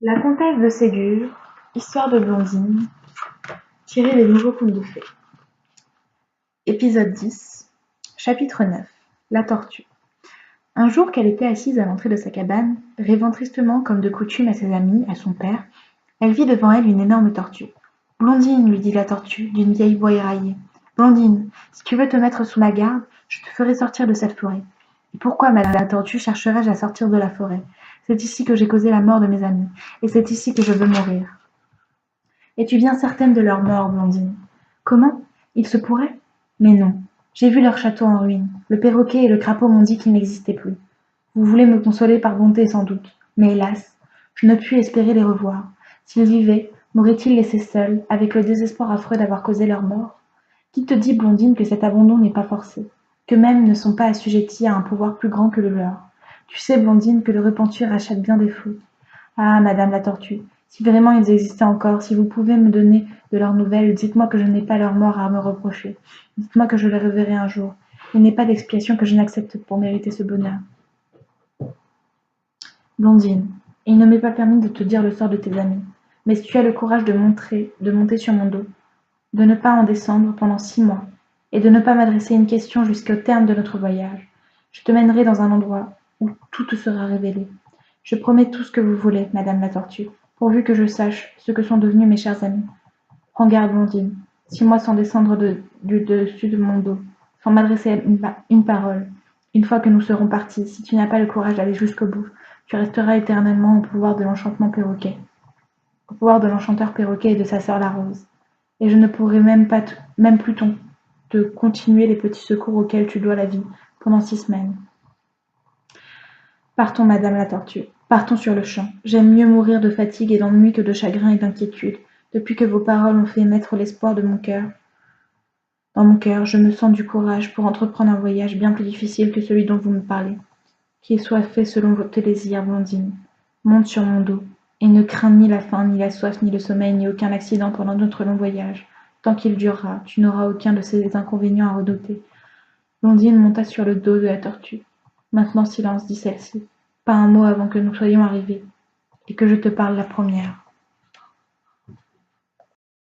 La comtesse de Ségur, histoire de Blondine, tiré des nouveaux contes de fées. Épisode 10, chapitre 9. La tortue. Un jour qu'elle était assise à l'entrée de sa cabane, rêvant tristement comme de coutume à ses amis, à son père, elle vit devant elle une énorme tortue. « Blondine, lui dit la tortue, d'une vieille voix éraillée. Blondine, si tu veux te mettre sous ma garde, je te ferai sortir de cette forêt. Et pourquoi, madame la tortue, chercherais-je à sortir de la forêt? C'est ici que j'ai causé la mort de mes amis, et c'est ici que je veux mourir. Es-tu bien certaine de leur mort, Blondine? Comment? Il se pourrait? Mais non. J'ai vu leur château en ruine. Le perroquet et le crapaud m'ont dit qu'ils n'existaient plus. Vous voulez me consoler par bonté sans doute, mais hélas, je ne puis espérer les revoir. S'ils vivaient, m'auraient-ils laissé seule, avec le désespoir affreux d'avoir causé leur mort? Qui te dit, Blondine, que cet abandon n'est pas forcé, qu'eux-mêmes ne sont pas assujettis à un pouvoir plus grand que le leur? Tu sais, Blondine, que le repentir achète bien des fautes. Ah, madame la tortue, si vraiment ils existaient encore, si vous pouvez me donner de leurs nouvelles, dites-moi que je n'ai pas leur mort à me reprocher. Dites-moi que je les reverrai un jour. Il n'est pas d'expiation que je n'accepte pour mériter ce bonheur. Blondine, il ne m'est pas permis de te dire le sort de tes amis, mais si tu as le courage de monter sur mon dos, de ne pas en descendre pendant 6 mois, et de ne pas m'adresser une question jusqu'au terme de notre voyage, je te mènerai dans un endroit où tout te sera révélé. Je promets tout ce que vous voulez, madame la tortue, pourvu que je sache ce que sont devenus mes chers amis. Prends garde, Blondine, 6 mois sans descendre du dessus de mon dos, sans m'adresser une parole. Une fois que nous serons partis, si tu n'as pas le courage d'aller jusqu'au bout, tu resteras éternellement au pouvoir de l'enchantement perroquet, au pouvoir de l'enchanteur perroquet et de sa sœur la rose. Et je ne pourrai même plus te continuer les petits secours auxquels tu dois la vie pendant 6 semaines. Partons, madame la tortue, partons sur-le-champ. J'aime mieux mourir de fatigue et d'ennui que de chagrin et d'inquiétude. Depuis que vos paroles ont fait naître l'espoir de mon cœur, dans mon cœur, je me sens du courage pour entreprendre un voyage bien plus difficile que celui dont vous me parlez. Qu'il soit fait selon vos désirs, Blondine. Monte sur mon dos, et ne crains ni la faim, ni la soif, ni le sommeil, ni aucun accident pendant notre long voyage. Tant qu'il durera, tu n'auras aucun de ces inconvénients à redouter. Blondine monta sur le dos de la tortue. Maintenant silence, dit celle-ci. Pas un mot avant que nous soyons arrivés, et que je te parle la première.